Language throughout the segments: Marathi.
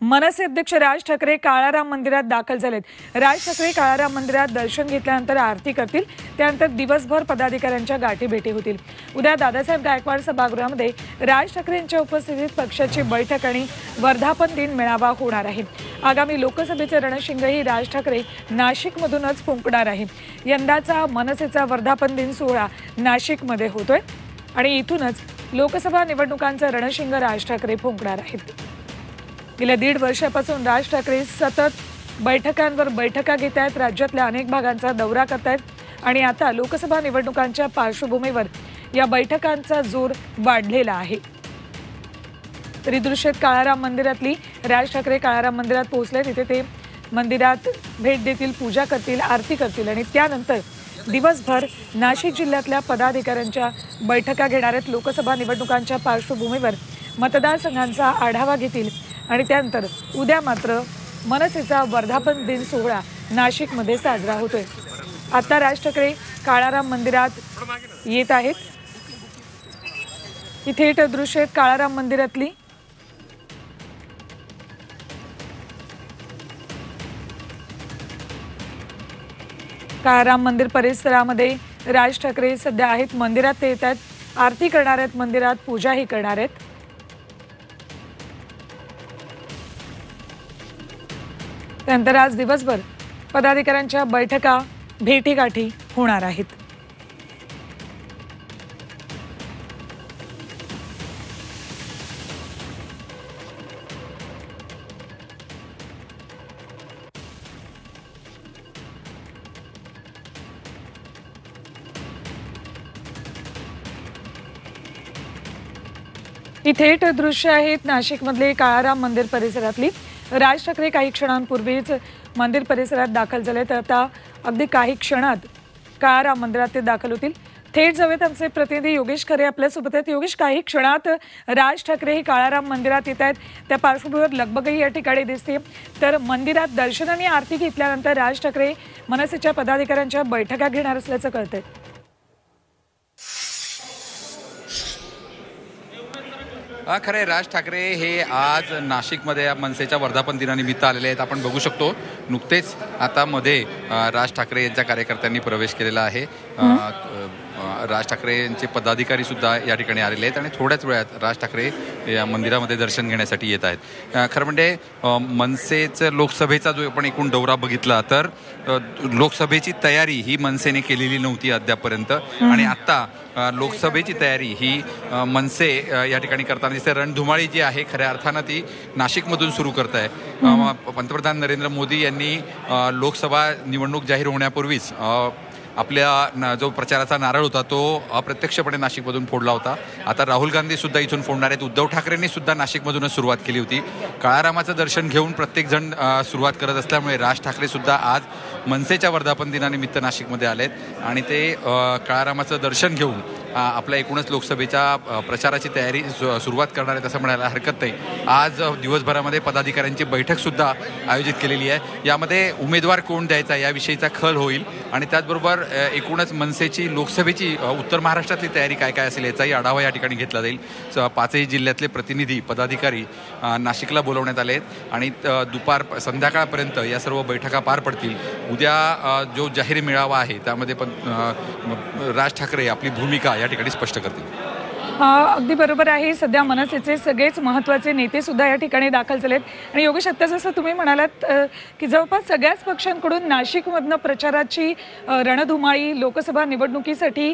मनसे अध्यक्ष राज ठाकरे काळाराम मंदिरात दाखल झालेत। राज ठाकरे काळाराम मंदिरात दर्शन घेतल्यानंतर आरती करतील। त्यानंतर दिवसभर पदाधिकाऱ्यांच्या गाठीभेटी होतील। उद्या दादासाहेब गायकवाड सभागृहामध्ये राज ठाकरे यांच्या उपस्थितीत पक्षाची बैठक आणि वर्धापन दिन मेळावा होणार आहे। आगामी लोकसभेचे रणशिंगही राज ठाकरे नाशिकमधूनच फुंकणार आहे। यंदाचा मनसेचा वर्धापन दिन सोहळा नाशिकमध्ये होतोय आणि इथूनच लोकसभा निवडणुकांचा रणशिंग राज ठाकरे फुंकणार आहेत। गेल्या 1.5 वर्षापासून राज ठाकरे सतत बैठकांवर बैठका घेत आहेत, राज्यातल्या अनेक भागांचा दौरा करतायत आणि आता लोकसभा निवडणुकांच्या पार्श्वभूमीवर या बैठकांचा जोर वाढलेला आहे। तरी दृश्यात काळाराम मंदिरातली राज ठाकरे काळाराम मंदिरात पोहोचले, तिथे ते मंदिरात भेट देतील, पूजा करतील, आरती करतील आणि त्यानंतर दिवसभर नाशिक जिल्ह्यातल्या पदाधिकाऱ्यांच्या बैठका घेणार आहेत। लोकसभा निवडणुकांच्या पार्श्वभूमीवर मतदारसंघांचा आढावा घेतील आणि त्यानंतर उद्या मात्र मनसेचा वर्धापन दिन सोहळा नाशिकमध्ये साजरा होतोय। आता राज ठाकरे काळाराम मंदिरात येत आहेत। इथे दृश्य आहेत काळाराम मंदिरातली। काळाराम मंदिर परिसरामध्ये राज ठाकरे सध्या आहेत, मंदिरात ते येत आहेत, आरती करणार आहेत, मंदिरात पूजाही करणार आहेत। त्यानंतर आज दिवसभर पदाधिकाऱ्यांच्या बैठका भेटीगाठी होणार आहेत। ही थेट दृश्य आहेत नाशिकमधले काळाराम मंदिर परिसरातली। राज ठाकरे काही क्षणांपूर्वीच मंदिर परिसरात दाखल झाले, तर आता अगदी काही क्षणात काळाराम मंदिरात ते दाखल होतील। थेट जाऊयात, आमचे प्रतिनिधी योगेश खरे आपल्यासोबत आहेत। योगेश, काही क्षणात राज ठाकरे हे काळाराम मंदिरात येत आहेत, त्या पार्श्वभूमीवर लगबगही या ठिकाणी दिसते। तर मंदिरात दर्शन आणि आरती घेतल्यानंतर राज ठाकरे मनसेच्या पदाधिकाऱ्यांच्या बैठका घेणार असल्याचं कळतंय। खरे राज ठाकरे हे आज नाशिकमध्ये मनसेच्या वर्धापन दिनानिमित्त आलेले आहेत। आपण बघू शकतो नुकतेच आता मध्ये राज ठाकरे यांच्या कार्यकर्त्यांनी प्रवेश केलेला आहे। राज ठाकरे यांचे पदाधिकारी सुद्धा या ठिकाणी आलेले आहेत आणि थोड्याच वेळात राज ठाकरे या मंदिरामध्ये दर्शन घेण्यासाठी येत आहेत। खरं म्हणजे मनसेचं लोकसभेचा जो आपण एकूण दौरा बघितला तर लोकसभेची तयारी ही मनसेने केलेली नव्हती अद्यापर्यंत आणि आता लोकसभेची तयारी ही मनसे या ठिकाणी करताना दिसते। रणधुमाळी जी आहे खऱ्या अर्थानं ती नाशिकमधून सुरू करत आहे। पंतप्रधान नरेंद्र मोदी यांनी लोकसभा निवडणूक जाहीर होण्यापूर्वीच आपल्या जो प्रचाराचा नारळ होता तो अप्रत्यक्षपणे नाशिकमधून फोडला होता। आता राहुल गांधी सुद्धा इथून फोडणार आहेत। उद्धव ठाकरेंनी सुद्धा नाशिकमधूनच सुरुवात केली होती। काळारामाचं दर्शन घेऊन प्रत्येक जण सुरुवात करत असल्यामुळे राज ठाकरे सुद्धा आज मनसेच्या वर्धापन दिनानिमित्त नाशिकमध्ये आलेत आणि ते काळारामाचं दर्शन घेऊन आपल्या एकूणच लोकसभेच्या प्रचाराची तयारी सुरुवात करणार आहेत असं म्हणायला हरकत नाही। आज दिवसभरामध्ये पदाधिकाऱ्यांची बैठक सुद्धा आयोजित केलेली आहे। यामध्ये उमेदवार कोण द्यायचा याविषयीचा खल होईल आणि त्याचबरोबर एकूणच मनसेची लोकसभेची उत्तर महाराष्ट्रातली तयारी काय काय असेल याचाही आढावा या ठिकाणी घेतला जाईल। 5ही जिल्ह्यातले प्रतिनिधी पदाधिकारी नाशिकला बोलवण्यात आले आहेत आणि संध्याकाळपर्यंत या सर्व बैठका पार पडतील। उद्या जो जाहीर मेळावा आहे त्यामध्ये पण राज ठाकरे आपली भूमिका या ठिकाणी स्पष्ट करतील। अगदी बरोबर आहे। सध्या मनसेचे सगळेच महत्त्वाचे नेते सुद्धा या ठिकाणी दाखल झालेत आणि योगेश, आत्ता जसं तुम्ही म्हणालात की जवळपास सगळ्याच पक्षांकडून नाशिकमधनं प्रचाराची रणधुमाळी लोकसभा निवडणुकीसाठी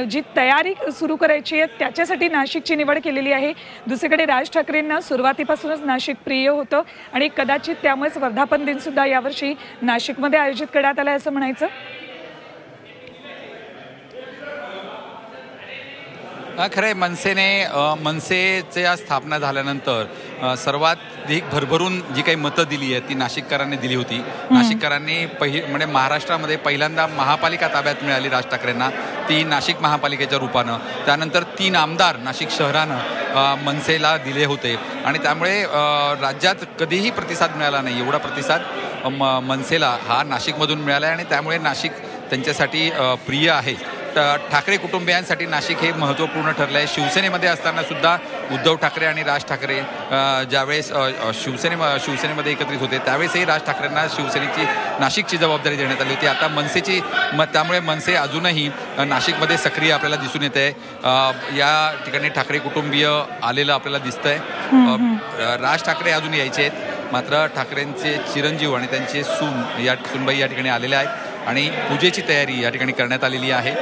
जी तयारी सुरू करायची आहे त्याच्यासाठी नाशिकची निवड केलेली आहे। दुसरीकडे राज ठाकरेंना सुरुवातीपासूनच नाशिक प्रिय होतं आणि कदाचित त्यामुळेच वर्धापन दिन सुद्धा यावर्षी नाशिकमध्ये आयोजित करण्यात आलं असं म्हणायचं। खरं आहे, मनसेच्या स्थापना झाल्यानंतर सर्वात अधिक भरभरून जी काही मतं दिली आहेत ती नाशिककरांनी दिली होती। नाशिककरांनी म्हणजे महाराष्ट्रामध्ये पहिल्यांदा महापालिका ताब्यात मिळाली राज ठाकरेंना, ती नाशिक महापालिकेच्या रूपानं। त्यानंतर 3 आमदार नाशिक शहरानं मनसेला दिले होते आणि त्यामुळे राज्यात कधीही प्रतिसाद मिळाला नाही एवढा प्रतिसाद मनसेला हा नाशिकमधून मिळाला आहे आणि त्यामुळे नाशिक त्यांच्यासाठी प्रिय आहे। ठाकरे कुटुंबियांसाठी नाशिक हे महत्त्वपूर्ण ठरलं आहे. शिवसेनेमध्ये असताना सुद्धा उद्धव ठाकरे आणि राज ठाकरे ज्यावेळेस शिवसेनेमध्ये एकत्रित होते त्यावेळेसही राज ठाकरेंना शिवसेनेची नाशिकची जबाबदारी देण्यात आली होती. आता मनसेची त्यामुळे मनसे अजूनही नाशिकमध्ये सक्रिय आपल्याला दिसून येत आहे. या ठिकाणी ठाकरे कुटुंबीय आलेलं आपल्याला दिसतंय. राज ठाकरे अजून यायचे आहेत, मात्र ठाकरेंचे चिरंजीव आणि त्यांचे सूनबाई या ठिकाणी आलेले आहेत आणि पूजेची तयारी या ठिकाणी करण्यात आलेली आहे.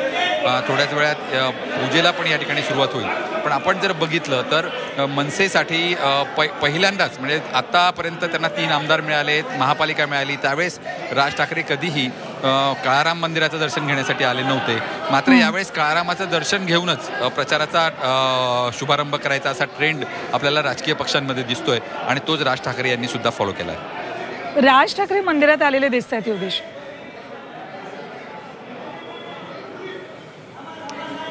थोड्याच वेळात पूजेला पण या ठिकाणी सुरुवात होईल. पण आपण जर बघितलं तर मनसेसाठी पहिल्यांदाच म्हणजे आत्तापर्यंत त्यांना 3 आमदार मिळाले, महापालिका मिळाली, त्यावेळेस राज ठाकरे कधीही काळाराम मंदिराचं दर्शन घेण्यासाठी आले नव्हते. मात्र यावेळेस काळारामाचं दर्शन घेऊनच प्रचाराचा शुभारंभ करायचा असा ट्रेंड आपल्याला राजकीय पक्षांमध्ये दिसतोय आणि तोच राज ठाकरे यांनी सुद्धा फॉलो केला आहे. राज ठाकरे मंदिरात आलेले दिसत आहेत योगेश.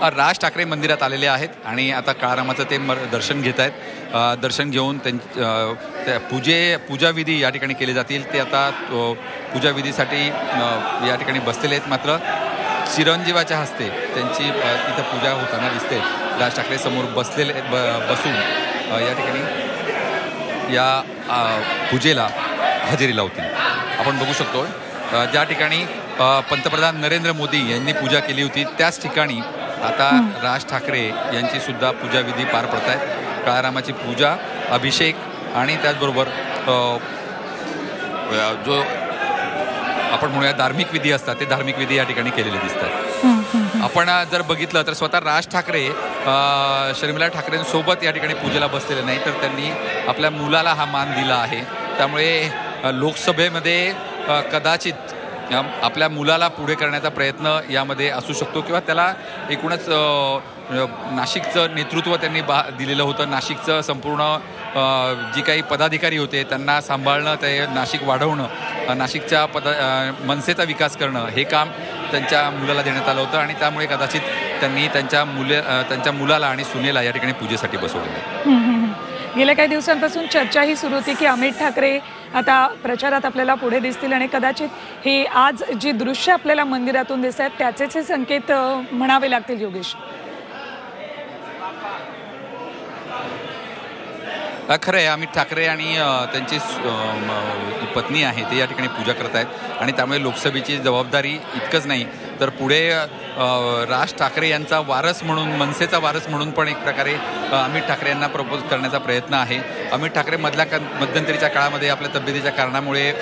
राज ठाकरे मंदिरात आलेले आहेत आणि आता काळारामाचं ते दर्शन घेत आहेत. दर्शन घेऊन त्या पूजाविधी या ठिकाणी केले जातील. ते आता पूजाविधीसाठी या ठिकाणी बसलेले आहेत. मात्र चिरंजीवाच्या हस्ते त्यांची इथं पूजा होताना दिसते. राज ठाकरे समोर बसून या ठिकाणी या पूजेला हजेरी लावतील. आपण बघू शकतो ज्या ठिकाणी पंतप्रधान नरेंद्र मोदी यांनी पूजा केली होती त्याच ठिकाणी आता राज ठाकरे यांची सुद्धा पूजाविधी पार पडत आहेत. काळारामाची पूजा, अभिषेक आणि त्याचबरोबर जो आपण म्हणूया धार्मिक विधी असतात ते धार्मिक विधी या ठिकाणी केलेले दिसतात. आपण जर बघितलं तर स्वतः राज ठाकरे शर्मिला ठाकरेंसोबत या ठिकाणी पूजेला बसलेले नाही, तर त्यांनी आपल्या मुलाला हा मान दिला आहे. त्यामुळे लोकसभेमध्ये कदाचित आपल्या मुलाला पुढे करण्याचा प्रयत्न यामध्ये असू शकतो किंवा त्याला एकूणच नाशिकचं नेतृत्व त्यांनी दिलेलं होतं. नाशिकचं संपूर्ण जी काही पदाधिकारी होते त्यांना सांभाळणं, ते नाशिक वाढवणं, नाशिकच्या मनसेचा विकास करणं हे काम त्यांच्या मुलाला देण्यात आलं होतं आणि त्यामुळे कदाचित त्यांनी त्यांच्या मुलाला आणि सुनेला या ठिकाणी पूजेसाठी बसवलेलं. गेल्या काही दिवसांपासून चर्चा ही सुरू होती की अमित ठाकरे आता प्रचारात आपल्याला पुढे दिसतील आणि कदाचित हे आज जी दृश्य आपल्याला मंदिरातून दिसत आहेत त्याचेच हे संकेत म्हणावे लागतील योगेश. खरं आहे, अमित ठाकरे आणि त्यांची पत्नी आहे ते या ठिकाणी पूजा करत आहेत आणि त्यामुळे लोकसभेची जबाबदारी इतकंच नाही तर पुढे राज ठाकरे यांचा वारस म्हणून, मनसेचा वारस म्हणून पण एक प्रकारे अमित ठाकरे यांना प्रपोज करण्याचा प्रयत्न आहे. अमित ठाकरे मध्यंतरीच्या काळामध्ये आपल्या तब्येतीच्या कारणामुळे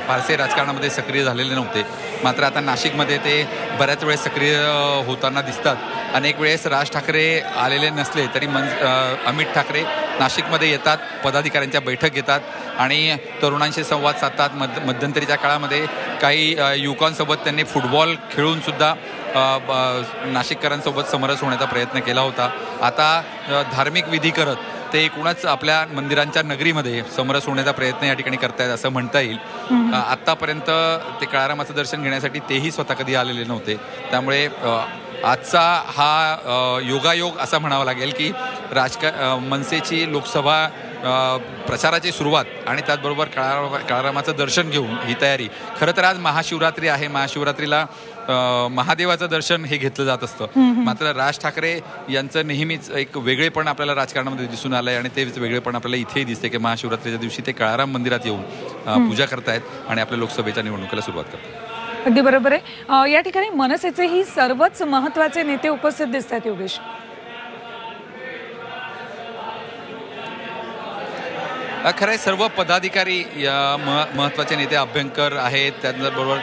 फारसे राजकारणामध्ये सक्रिय झालेले नव्हते. मात्र आता नाशिकमध्ये ते बऱ्याच वेळेस सक्रिय होताना दिसतात. अनेक वेळेस राज ठाकरे आलेले नसले तरी अमित ठाकरे नाशिकमध्ये येतात, पदाधिकाऱ्यांच्या बैठक घेतात आणि तरुणांशी संवाद साधतात. मध्यंतरीच्या काळामध्ये काही युवकांसोबत त्यांनी फुटबॉल खेळून सुद्धा नाशिककरांसोबत समरस होण्याचा प्रयत्न केला होता. आता धार्मिक विधी करत ते एकूणच आपल्या मंदिरांच्या नगरीमध्ये समरस होण्याचा प्रयत्न या ठिकाणी करतायत असं म्हणता येईल. आत्तापर्यंत ते काळारामाचं दर्शन घेण्यासाठी तेही स्वतः कधी आलेले नव्हते. त्यामुळे आजचा हा योगायोग असा म्हणावा लागेल की मनसेची लोकसभा प्रचाराची सुरुवात आणि त्याचबरोबर काळारामाचं दर्शन घेऊन ही तयारी. खरं तर आज महाशिवरात्री आहे. महाशिवरात्रीला महादेवाचं दर्शन हे घेतलं जात असतं. मात्र राज ठाकरे यांचं नेहमीच एक वेगळेपण आपल्याला राजकारणामध्ये दिसून आलंय आणि तेच वेगळेपण आपल्याला इथेही दिसते की महाशिवरात्रीच्या दिवशी ते काळाराम मंदिरात येऊन पूजा करतायत आणि आपल्या लोकसभेच्या निवडणुकीला सुरुवात करतात. अगदी बरोबर आहे. या ठिकाणी मनसेचे ही सर्वच महत्वाचे नेते उपस्थित दिसत आहेत योगेश. खरं आहे, सर्व पदाधिकारी या महत्त्वाचे नेते अभ्यंकर आहेत, त्याचबरोबर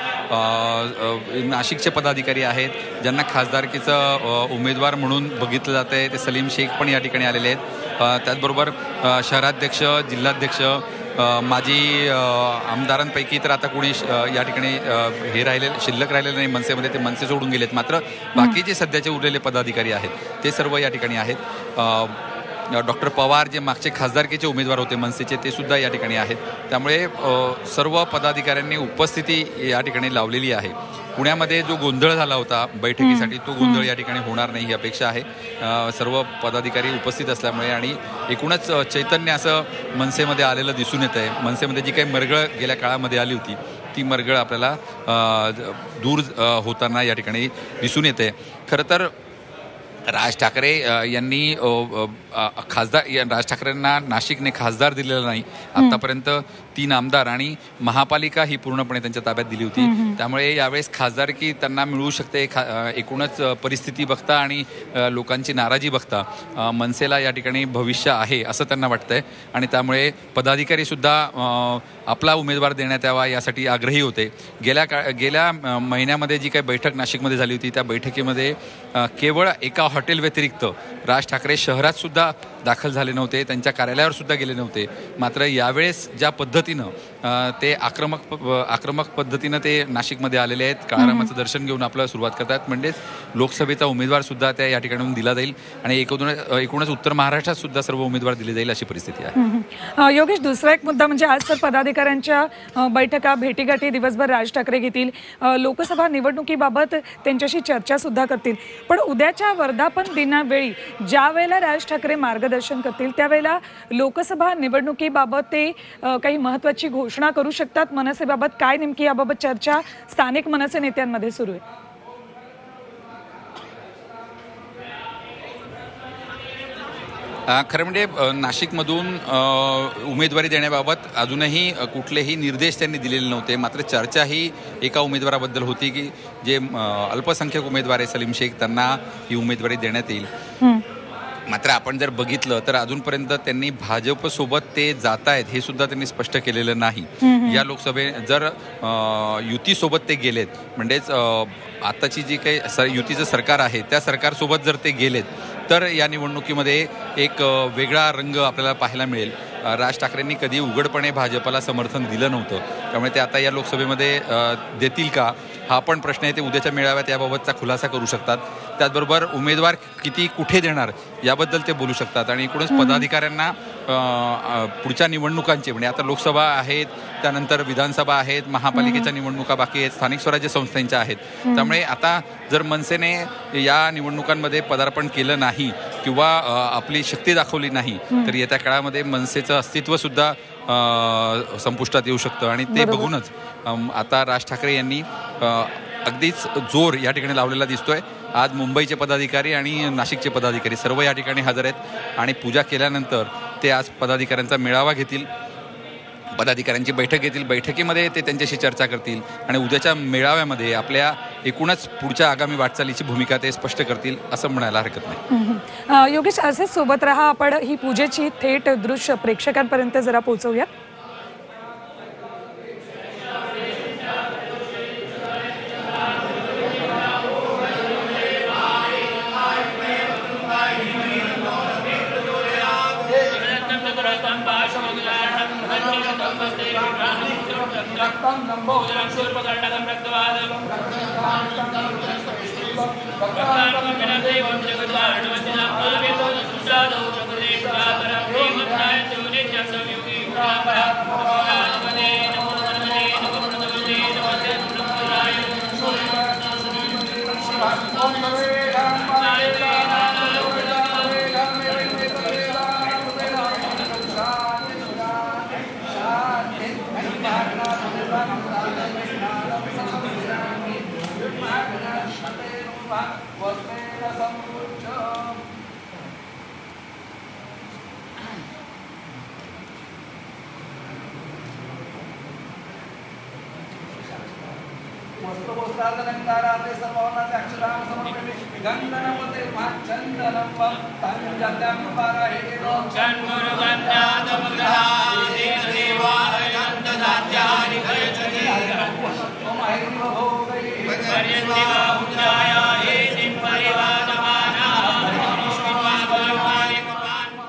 नाशिकचे पदाधिकारी आहेत ज्यांना खासदारकीचं उमेदवार म्हणून बघितलं जातं आहे. ते सलीम शेख पण या ठिकाणी आलेले आहेत. त्याचबरोबर शहराध्यक्ष, जिल्हाध्यक्ष, माजी आमदारांपैकी तर आता कोणी या ठिकाणी शिल्लक राहिलेले नाही मनसेमध्ये, ते मनसे सोडून गेलेत. मात्र बाकीचे सध्याचे उरलेले पदाधिकारी आहेत ते सर्व या ठिकाणी आहेत. डॉक्टर पवार जे मागचे खासदारकीचे उमेदवार होते मनसेचे ते सुद्धा या ठिकाणी आहेत. त्यामुळे सर्व पदाधिकाऱ्यांनी उपस्थिती या ठिकाणी लावलेली आहे. पुण्यामध्ये जो गोंधळ झाला होता बैठकीसाठी तो गोंधळ या ठिकाणी होणार नाही ही अपेक्षा आहे. सर्व पदाधिकारी उपस्थित असल्यामुळे आणि एकूणच चैतन्य असं मनसेमध्ये आलेलं दिसून येत आहे. मनसेमध्ये जी काही मरगळ गेल्या काळामध्ये आली होती ती मरगळ आपल्याला दूर होताना या ठिकाणी दिसून येते. खरं तर राज ठाकरे यांनी राज ठाकरेंना नाशिकने खासदार दिलेला नाही आतापर्यंत. 3 आमदार आणि महापालिका ही पूर्णपणे त्यांच्या ताब्यात दिली होती. त्यामुळे यावेळेस खासदारकी त्यांना मिळू शकते. एकूणच परिस्थिती बघता आणि लोकांची नाराजी बघता मनसेला या ठिकाणी भविष्य आहे असं त्यांना वाटतंय. आणि त्यामुळे पदाधिकारी सुद्धा आपला उमेदवार देण्यात यावा यासाठी आग्रही होते. गेल्या महिन्यामध्ये जी काही बैठक नाशिकमध्ये झाली होती त्या बैठकीमध्ये केवळ एका हॉटेल व्यतिरिक्त राज ठाकरे शहरात सुद्धा दाखल झाले नव्हते, त्यांच्या कार्यालयावर सुद्धा गेले नव्हते. मात्र यावेळेस ज्या पद्धतीनं ते आक्रमक पद्धतीनं ते नाशिकमध्ये आलेले आहेत, काळारामाचं दर्शन घेऊन आपल्याला सुरुवात करतात. म्हणजेच लोकसभेचा उमेदवार सुद्धा त्या या ठिकाणून दिला जाईल आणि एकूणच उत्तर महाराष्ट्रात सुद्धा सर्व उमेदवार दिले जाईल अशी परिस्थिती आहे. योगेश, दुसरा एक मुद्दा म्हणजे आज तर पदाधिकाऱ्यांच्या बैठका भेटीगाठी दिवसभर राज ठाकरे घेतील. लोकसभा निवडणुकीबाबत त्यांच्याशी चर्चा सुद्धा करतील. पण उद्याच्या वर्धापन दिनावेळी ज्या वेळेला राज ठाकरे मार्गदर्शन करतील त्यावेळेला लोकसभा निवडणुकीबाबत ते काही महत्त्वाची घोषणा करू शकतात. मनसेबाबत काय नेमकी याबाबत चर्चा स्थानिक मनसे नेत्यांमध्ये सुरू आहे? खरं म्हणजे नाशिकमधून उमेदवारी देण्याबाबत अजूनही कुठलेही निर्देश त्यांनी दिलेले नव्हते. मात्र चर्चा ही एका उमेदवाराबद्दल होती की जे अल्पसंख्याक उमेदवार आहे सलीम शेख, त्यांना ही उमेदवारी देण्यात येईल. मात्र आपण जर बघितलं तर अजूनपर्यंत त्यांनी भाजपसोबत ते जात आहेत हे सुद्धा त्यांनी स्पष्ट केलेलं नाही. या जर युतीसोबत ते गेलेत, म्हणजेच आताची जी काही युतीचं सरकार आहे त्या सरकारसोबत जर ते गेलेत तर या निवडणुकीमध्ये एक वेगळा रंग आपल्याला पाहायला मिळेल. राज ठाकरेंनी कधी उघडपणे भाजपला समर्थन दिलं नव्हतं, त्यामुळे ते आता या लोकसभेमध्ये देतील का हा पण प्रश्न आहे. ते उद्याच्या मेळाव्यात याबाबतचा खुलासा करू शकतात. त्याचबरोबर उमेदवार किती कुठे देणार याबद्दल ते बोलू शकतात. आणि एकूणच पदाधिकाऱ्यांना पुढच्या निवडणुकांचे म्हणजे आता लोकसभा आहेत, त्यानंतर विधानसभा आहेत, महापालिकेच्या निवडणुका बाकी आहेत, स्थानिक स्वराज्य संस्थांच्या आहेत. त्यामुळे आता जर मनसेने या निवडणुकांमध्ये पदार्पण केलं नाही किंवा आपली शक्ती दाखवली नाही तर येत्या काळामध्ये मनसेचं अस्तित्व सुद्धा संपुष्टात येऊ शकतं. आणि ते बघूनच आता राज ठाकरे यांनी अगदीच जोर या ठिकाणी लावलेला दिसतोय. आज मुंबईचे पदाधिकारी आणि नाशिकचे पदाधिकारी सर्व या ठिकाणी हजर आहेत आणि पूजा केल्यानंतर ते आज पदाधिकाऱ्यांचा मेळावा घेतील, पदाधिकाऱ्यांची बैठक घेतील. बैठकीमध्ये ते त्यांच्याशी चर्चा करतील आणि उद्याच्या मेळाव्यामध्ये आपल्या एकूणच पुढच्या आगामी वाटचालीची भूमिका ते स्पष्ट करतील असं म्हणायला हरकत नाही. योगेश, असेच सोबत राहा. आपण ही पूजेची थेट दृश्य प्रेक्षकांपर्यंत जरा पोहोचवूया. चंद्रगन्नाथ